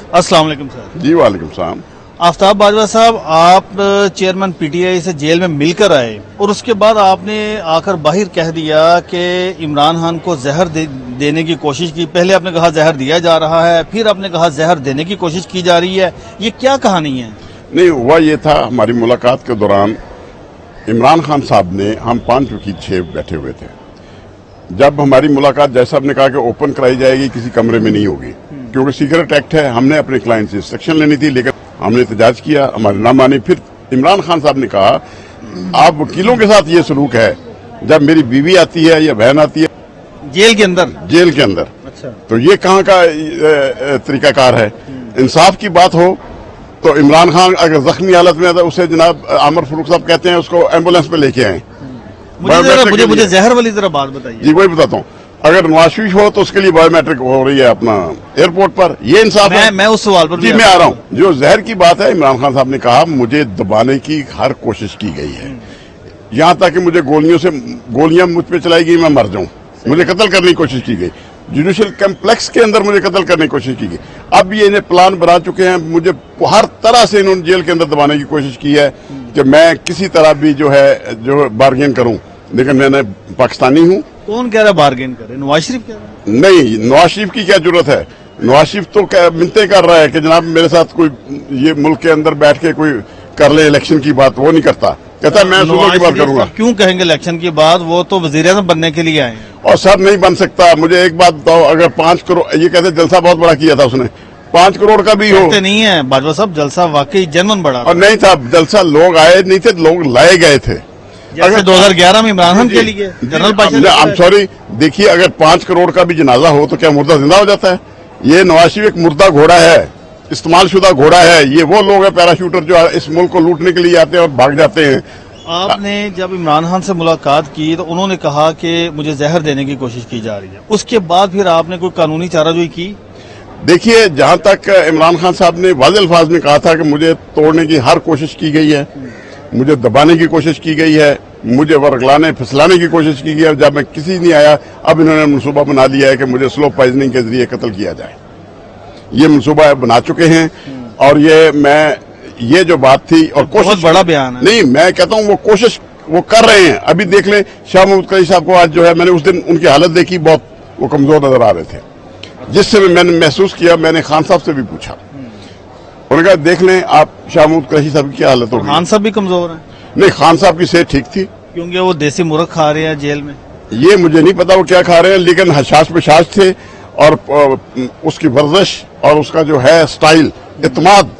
अस्सलाम वालेकुम सर। जी वालेकुम सलाम। आफ्ताब बाजवा साहब, आप चेयरमैन पीटीआई से जेल में मिलकर आए और उसके बाद आपने आकर बाहर कह दिया कि इमरान खान को जहर देने की कोशिश की। पहले आपने कहा जहर दिया जा रहा है, फिर आपने कहा जहर देने की कोशिश की जा रही है। ये क्या कहानी है? नहीं, हुआ ये था, हमारी मुलाकात के दौरान इमरान खान साहब ने, हम 5 वकील 6 बैठे हुए थे। जब हमारी मुलाकात जैसा आपने कहा कि ओपन कराई जाएगी, किसी कमरे में नहीं होगी क्योंकि सीक्रेट एक्ट है। हमने अपने क्लाइंट से इंस्ट्रक्शन लेनी थी, लेकिन हमने एहतजाज किया, हमारे ना माने। फिर इमरान खान साहब ने कहा आप वकीलों के साथ ये सलूक है, जब मेरी बीवी आती है या बहन आती है जेल के अंदर। अच्छा, तो ये कहाँ का तरीकाकार है? इंसाफ की बात हो तो इमरान खान अगर जख्मी हालत में है तो उसे जनाब आमिर फारूक साहब कहते हैं उसको एम्बुलेंस पे लेके आए। मुझे जहर वाली तरह बात बताइए। जी वही बताता हूँ, अगर नवाज शरीफ हो तो उसके लिए बायोमेट्रिक हो रही है अपना एयरपोर्ट पर। ये इंसाफ है। मैं उस सवाल पर जी मैं आ रहा हूँ। जो जहर की बात है, इमरान खान साहब ने कहा मुझे दबाने की हर कोशिश की गई है, यहाँ तक कि मुझे गोलियां मुझ पे चलाई गई, मैं मर जाऊं। मुझे कत्ल करने की कोशिश की गई, जुडिशियल कम्प्लेक्स के अंदर मुझे कत्ल करने की कोशिश की गई। अब ये इन्हें प्लान बना चुके हैं, मुझे हर तरह से इन्होंने जेल के अंदर दबाने की कोशिश की है कि मैं किसी तरह भी जो बार्गेन करूं, लेकिन मैंने पाकिस्तानी हूं। कौन कह रहा है बार्गेन करे? नवाज शरीफ कह रहा है? नहीं, नवाज शरीफ की क्या जरूरत है? नवाज शरीफ तो मिन्नतें कर रहा है कि जनाब मेरे साथ कोई ये मुल्क के अंदर बैठ के कोई कर ले इलेक्शन की बात, वो नहीं करता। कहता है मैं सुलह की बात करूंगा। क्यों कहेंगे इलेक्शन की बात? वो तो वज़ीर-ए-आज़म बनने के लिए आए हैं। और सर नहीं बन सकता। मुझे एक बात बताओ, अगर 5 करोड़, ये कहते जलसा बहुत बड़ा किया था उसने, 5 करोड़ का भी हो नहीं है बाजवा साहब, जलसा वाकई जनमन बड़ा और नहीं था। जलसा लोग आए नहीं थे, लोग लाए गए थे। अगर 2011 में इमरान खान के लिए जनरल आई एम सॉरी, देखिए अगर 5 करोड़ का भी जनाजा हो तो क्या मुर्दा जिंदा हो जाता है? ये नवाज शरीफ एक मुर्दा घोड़ा है, इस्तेमाल शुदा घोड़ा है। ये वो लोग हैं पैराशूटर जो इस मुल्क को लूटने के लिए आते हैं और भाग जाते हैं। आपने जब इमरान खान से मुलाकात की तो उन्होंने कहा कि मुझे जहर देने की कोशिश की जा रही है। उसके बाद फिर आपने कोई कानूनी चाराजोई की? देखिए, जहां तक इमरान खान साहब ने वाज़ेह अल्फाज में कहा था कि मुझे तोड़ने की हर कोशिश की गई है, मुझे दबाने की कोशिश की गई है, मुझे वर्गलाने फिसलाने की कोशिश की गई है। जब मैं किसी नहीं आया, अब इन्होंने मनसूबा बना लिया है कि मुझे स्लो पॉइजनिंग के जरिए कत्ल किया जाए। ये मनसूबा बना चुके हैं और ये जो बात थी और कोशिश, बड़ा बयान है। नहीं, मैं कहता हूँ वो कोशिश वो कर रहे हैं। अभी देख लें शाह महमूद कुरैशी साहब को, आज जो है मैंने उस दिन उनकी हालत देखी, बहुत वो कमजोर नजर आ रहे थे। जिस समय मैंने महसूस किया, मैंने खान साहब से भी पूछा, उन्होंने कहा देख लें आप शाह महमूद कुरैशी साहब की क्या हालत होगी। खान साहब भी कमजोर हैं? नहीं, खान साहब की सेहत ठीक थी क्योंकि वो देसी मुर्ग खा रहे हैं जेल में। ये मुझे नहीं पता वो क्या खा रहे हैं, लेकिन हशाश पेशाश थे और उसकी वर्जिश और उसका जो है स्टाइल, इत्मीनान,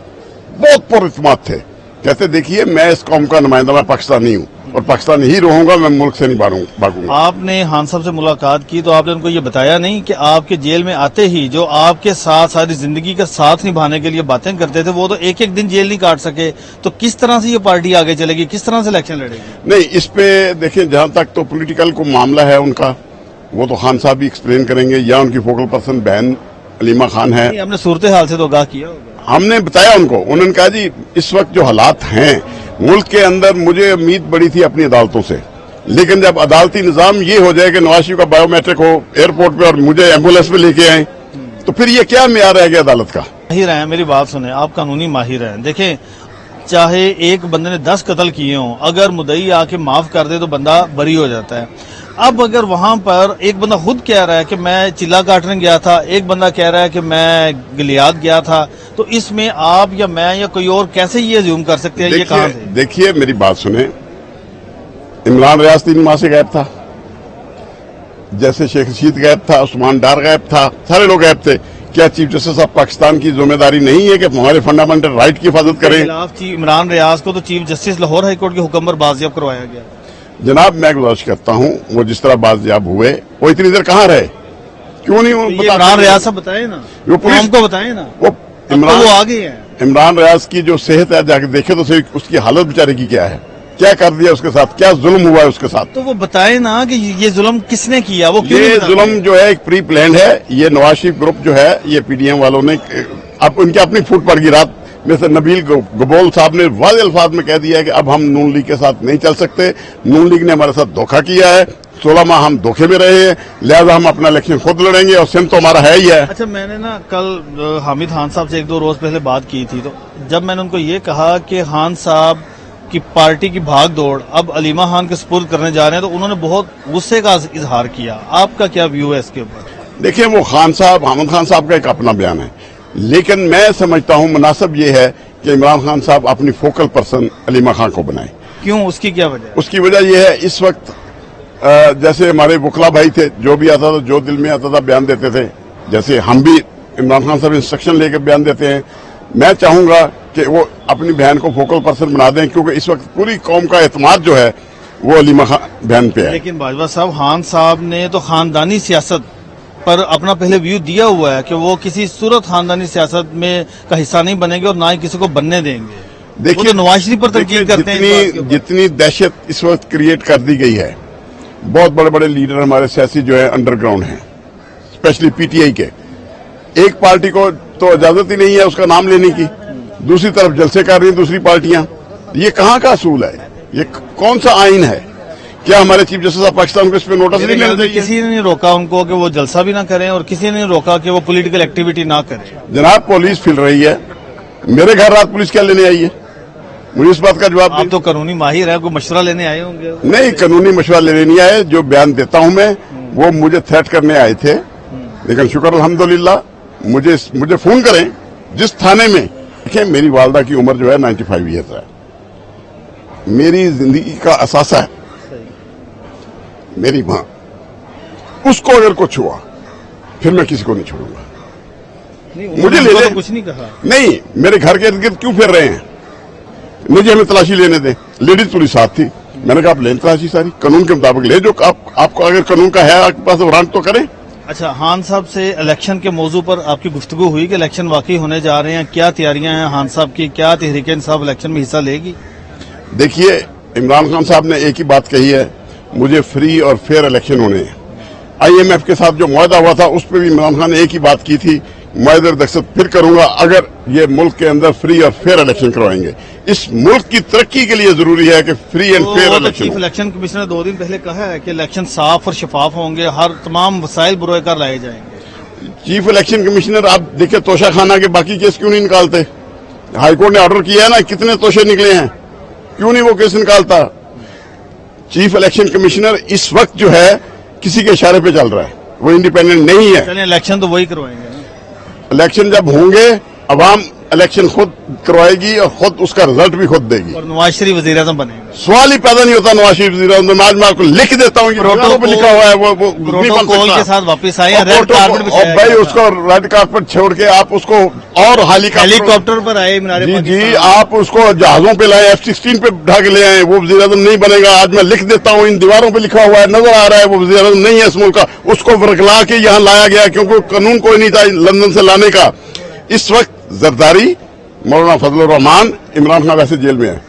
बहुत पुरइत्मीनान थे। कहते देखिए मैं इस कौम का नुमाइंदा, मैं पाकिस्तानी हूँ और पाकिस्तानी ही रहूंगा, मैं मुल्क से नहीं भागूंगा। आपने खान साहब से मुलाकात की तो आपने उनको ये बताया नहीं कि आपके जेल में आते ही जो आपके साथ सारी जिंदगी का साथ निभाने के लिए बातें करते थे, वो तो एक एक दिन जेल नहीं काट सके, तो किस तरह से ये पार्टी आगे चलेगी, किस तरह से इलेक्शन लड़ेगी? नहीं, इस पे देखिए जहां तक तो पॉलिटिकल को मामला है उनका, वो तो खान साहब भी एक्सप्लेन करेंगे, या उनकी फोकल पर्सन बहन अलीमा खान है। हमने सूरत हाल से तो आगाह किया होगा। हमने बताया उनको, उन्होंने कहा जी इस वक्त जो हालात हैं मुल्क के अंदर, मुझे उम्मीद बड़ी थी अपनी अदालतों से, लेकिन जब अदालती निजाम ये हो जाए कि नवाज शरीफ का बायोमेट्रिक हो एयरपोर्ट पे और मुझे एम्बुलेंस पे लेके आए, तो फिर ये क्या मेयार रह गया अदालत का? माहिर हैं, मेरी बात सुने, आप कानूनी माहिर हैं। देखें, चाहे एक बंदे ने 10 कत्ल किए हों, अगर मुद्दई आके माफ कर दे तो बंदा बरी हो जाता है। अब अगर वहां पर एक बंदा खुद कह रहा है कि मैं चिल्ला काटने गया था, एक बंदा कह रहा है कि मैं गिलियाद गया था, तो इसमें आप या मैं या कोई और कैसे ये अज्यूम कर सकते हैं? ये कहां से? देखिए मेरी बात सुने, इमरान रियाज 3 माह से गायब था, जैसे शेख रशीद गायब था, उस्मान डार गायब था, सारे लोग गायब थे। क्या चीफ जस्टिस ऑफ पाकिस्तान की जिम्मेदारी नहीं है कि हमारे फंडामेंटल राइट की हिफाजत करें? इमरान रियाज को तो चीफ जस्टिस लाहौर हाईकोर्ट के हुक्म पर बाजियाब करवाया गया। जनाब मैं गुजारिश करता हूँ, वो जिस तरह बाजियाब हुए वो इतनी देर कहाँ रहे? क्यों नहीं वो इमरान रियाज साहब बताए ना, वो पुलिस को बताए ना, वो इमरान आ गए हैं। इमरान रियाज की जो सेहत है जाके देखे तो सही, उसकी हालत बेचारे की क्या है, क्या कर दिया उसके साथ, क्या जुल्म हुआ है उसके साथ। तो वो बताए ना कि ये जुल्म किसने किया, वो क्यों? ये जुल्म जो है एक प्री प्लान है। ये नवाज शरीफ ग्रुप जो है, ये पीडीएम वालों ने, अब उनके अपनी फुट पड़ गई रात में से। नबील गबोल साहब ने वाज़ेह अल्फाज में कह दिया है कि अब हम नून लीग के साथ नहीं चल सकते, नून लीग ने हमारे साथ धोखा किया है, 16 माह हम धोखे में रहे हैं, लिहाजा हम अपना इलेक्शन खुद लड़ेंगे और सिम तो हमारा है ही है। अच्छा, मैंने ना कल हामिद खान साहब से 1-2 रोज पहले बात की थी, तो जब मैंने उनको ये कहा कि खान साहब की पार्टी की भाग दौड़ अब अलीमा खान के सुपुर्द करने जा रहे हैं, तो उन्होंने बहुत गुस्से का इजहार किया। आपका क्या व्यू है इसके ऊपर? देखिए, वो खान साहब, हामिद खान साहब का एक अपना बयान है, लेकिन मैं समझता हूं मुनासिब ये है कि इमरान खान साहब अपनी फोकल पर्सन अलीमा खान को बनाए। क्यों, उसकी क्या वजह है? उसकी वजह यह है, इस वक्त जैसे हमारे वकला भाई थे, जो भी आता था, जो दिल में आता था बयान देते थे, जैसे हम भी इमरान खान साहब इंस्ट्रक्शन लेकर बयान देते हैं। मैं चाहूंगा कि वो अपनी बहन को फोकल पर्सन बना दें, क्योंकि इस वक्त पूरी कौम का एतमाद जो है वो अलीमा खान बहन पे है। लेकिन बाजवा साहब, खान साहब ने तो खानदानी सियासत पर अपना पहले व्यू दिया हुआ है कि वो किसी सूरत खानदानी सियासत में का हिस्सा नहीं बनेंगे और ना ही किसी को बनने देंगे। देखिए, तो नवाज शरीफ पर तनकीद करते हैं। जितनी दहशत इस वक्त क्रिएट कर दी गई है, बहुत बड़े बड़े लीडर हमारे सियासी जो है अंडरग्राउंड हैं, स्पेशली पीटीआई के। एक पार्टी को तो इजाजत ही नहीं है उसका नाम लेने की, दूसरी तरफ जलसे कर रही हैं दूसरी पार्टियां। ये कहाँ का असूल है? ये कौन सा आइन है? क्या हमारे चीफ जस्टिस ऑफ पाकिस्तान को इस पे नोटिस नहीं लेना चाहिए? किसी ने नहीं रोका उनको कि वो जलसा भी ना करें और किसी ने नहीं रोका कि वो पॉलिटिकल एक्टिविटी ना करें। जनाब, पुलिस फिर रही है, मेरे घर रात पुलिस क्या लेने आई है? मुझे इस बात का जवाब आप तो कानूनी माहिर है, कोई मशवरा लेने आए होंगे। नहीं, कानूनी मशवरा लेने नहीं आए। जो बयान देता हूं मैं, वो मुझे थ्रेट करने आए थे, लेकिन शुक्र अल्हम्दुलिल्लाह मुझे फोन करें जिस थाने में। देखिए, मेरी वालदा की उम्र जो है 95 ईयर्स है, मेरी जिंदगी का असासा है मेरी मां। उसको अगर कुछ हुआ फिर मैं किसी को नहीं छोड़ूंगा। मुझे ले ले, कुछ नहीं कहा। नहीं, मेरे घर के इर्द गिर्द क्यों फिर रहे हैं? मुझे हमें तलाशी लेने दें। लेडीज पुलिस साथ थी, मैंने कहा आप लें तलाशी सारी कानून के मुताबिक ले, जो आपको अगर कानून का है आपके पास वारंट तो करें। अच्छा, खान साहब से इलेक्शन के मौजू पर आपकी गुफ्तगू हुई कि इलेक्शन वाकई होने जा रहे हैं, क्या तैयारियां हैं खान साहब की? क्या तहरीक इंसाफ इलेक्शन में हिस्सा लेगी? देखिए, इमरान खान साहब ने एक ही बात कही है, मुझे फ्री और फेयर इलेक्शन होने हैं। IMF के साथ जो मुआहदा हुआ था उस पर भी इमरान खान ने एक ही बात की थी, मुआहदे दस्तखत फिर करूंगा अगर ये मुल्क के अंदर फ्री और फेयर इलेक्शन करवाएंगे। इस मुल्क की तरक्की के लिए जरूरी है कि free and fair election. Chief election commissioner ने 2 दिन पहले कहा है कि इलेक्शन साफ और शफाफ होंगे, हर तमाम वसाइल बुरोकार लाए जाएंगे। चीफ इलेक्शन कमिश्नर, आप देखिए तोशा खाना के बाकी केस क्यों नहीं निकालते? हाईकोर्ट ने ऑर्डर किया है ना, कितने तोशे निकले हैं, क्यों नहीं वो केस निकालता? चीफ इलेक्शन कमिश्नर इस वक्त जो है किसी के इशारे पे चल रहा है, वो इंडिपेंडेंट नहीं है। चलिए, इलेक्शन तो वही करवाएंगे ना। इलेक्शन जब होंगे, अवाम इलेक्शन खुद करवाएगी और खुद उसका रिजल्ट भी खुद देगी। और नवाज शरीफ वजीर आज़म बनेंगे। सवाल ही पैदा नहीं होता नवाज शरीफ वजीर आज़म। आज मैं आपको लिख देता हूँ, प्रोटोकॉल पे लिखा हुआ है, वो प्रोटोकॉल के साथ वापस आए, रेड कार्पेट और भाई उसको रेड कार्पेट छोड़ के आप उसको और हेलीकॉप्टर पर आए। जी, आप उसको जहाजों पे लाए, F-16 पे उठा के ले आए, वो वजीर आज़म नहीं बनेगा। आज मैं लिख देता हूँ, इन दीवारों पे लिखा हुआ है, नजर आ रहा है, वो वजीर आज़म नहीं है इस मुल्क का। उसको वर्गला के यहाँ लाया गया क्योंकि कानून कोई नहीं था लंदन से लाने का। इस वक्त जरदारी, मौलाना फजलुर रहमान, इमरान खान वैसे जेल में है।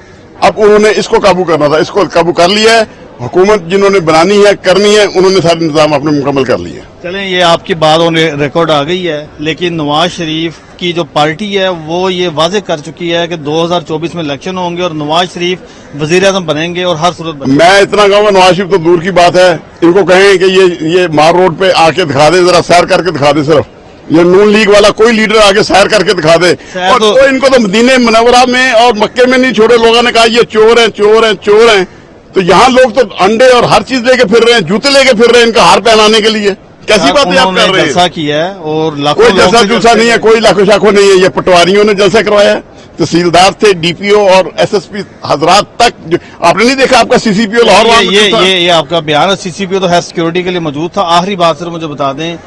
अब उन्होंने इसको काबू करना था, इसको काबू कर लिया है। हुकूमत जिन्होंने बनानी है, करनी है, उन्होंने सारे इंतजाम अपने मुकम्मल कर लिए। चलें, ये आपकी बात ऑन रिकॉर्ड आ गई है, लेकिन नवाज शरीफ की जो पार्टी है वो ये वाजे कर चुकी है कि 2024 में इलेक्शन होंगे और नवाज शरीफ वजीर आज़म बनेंगे और हर सूरत बनेंगे। मैं इतना कहूँगा, नवाज शरीफ तो दूर की बात है, इनको कहें कि ये मार रोड पे आके दिखा दे, जरा सैर करके दिखा दे। सिर्फ ये नून लीग वाला कोई लीडर आगे सैर करके दिखा दे। और तो इनको तो मदीने मुनव्वरा में और मक्के में नहीं छोड़े। लोगों ने कहा ये चोर हैं, चोर हैं, चोर हैं। तो यहाँ लोग तो अंडे और हर चीज लेके फिर रहे हैं, जूते लेके फिर रहे हैं इनका हार पहनाने के लिए। कैसी बात है आप कर रहे हैं? जलसा किया है और कोई जलसा जुलसा नहीं है, कोई लाखों शाखों नहीं है। ये पटवारियों ने जलसा करवाया है, तहसीलदार थे, DPO और SSP हजरात तक। आपने नहीं देखा आपका CCPO लाहौर? ये आपका बयान है, CCPO तो है सिक्योरिटी के लिए मौजूद था। आखिरी बात सर मुझे बता दें,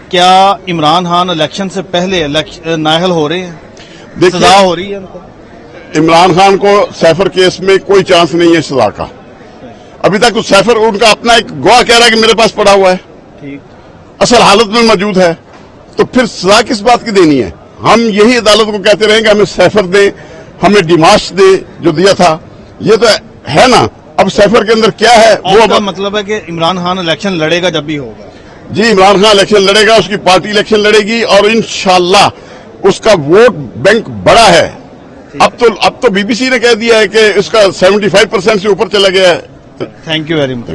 क्या इमरान खान इलेक्शन से पहले नाअहल हो रहे हैं? सजा हो रही है उनको? इमरान खान को सैफर केस में कोई चांस नहीं है सजा का। अभी तक तो सैफर उनका अपना एक गवाह कह रहा है कि मेरे पास पड़ा हुआ है, ठीक, असल हालत में मौजूद है। तो फिर सजा किस बात की देनी है? हम यही अदालत को कहते रहेंगे हमें सैफर दे, हमें डिमाश दे जो दिया था। ये तो है ना। अब सैफर के अंदर क्या है वो मतलब है कि इमरान खान इलेक्शन लड़ेगा जब भी होगा। जी, इमरान खान इलेक्शन लड़ेगा, उसकी पार्टी इलेक्शन लड़ेगी और इंशाल्लाह उसका वोट बैंक बड़ा है। अब तो BBC ने कह दिया है कि इसका 75% से ऊपर चला गया है। Thank you very much.